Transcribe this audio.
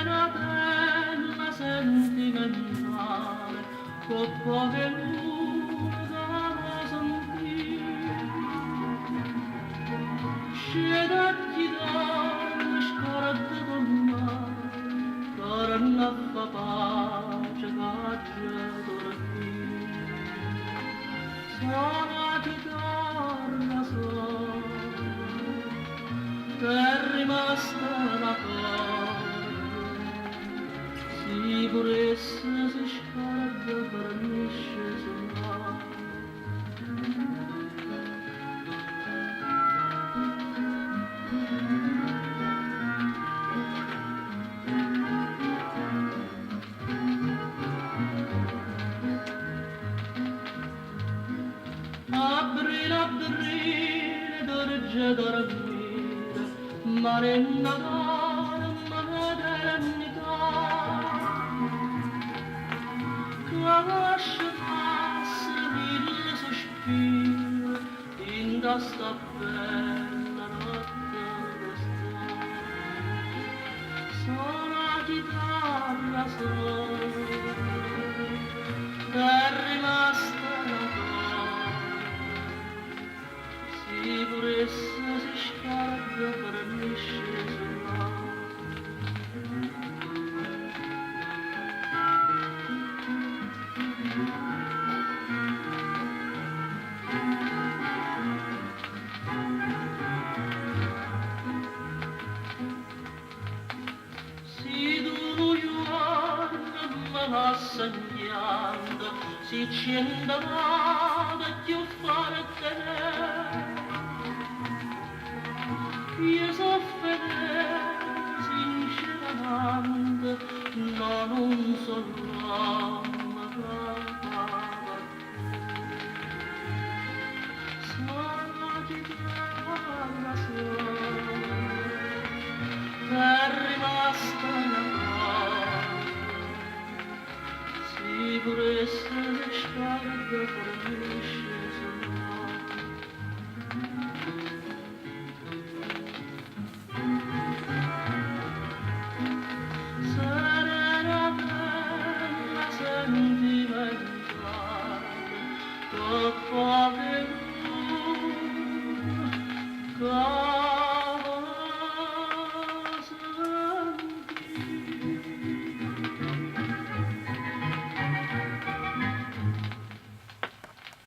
era bella sentimentale, con poche lune da sentire. Scende a chitarra, scorda con mare, per non fa pace, caccia dormire. Suona chitarra sola, è rimasta la corda, sicurezza si scorda per nisce sul mare. Aprile, dorge dormire, marina d'ora, maternità. Conosce passa mille sospiri, in questa bella notte d'estate. Suona chitarra sola, è rimasta la sicurezza si scarda per nisce sul mare. Si d'un giorno me la segnando, si accendeva da più forte. Io so fedele, sinceramente, non un solo uomo cantava sono chitarra sola, è rimasta una cosa, sicurezza che scarda per nisce.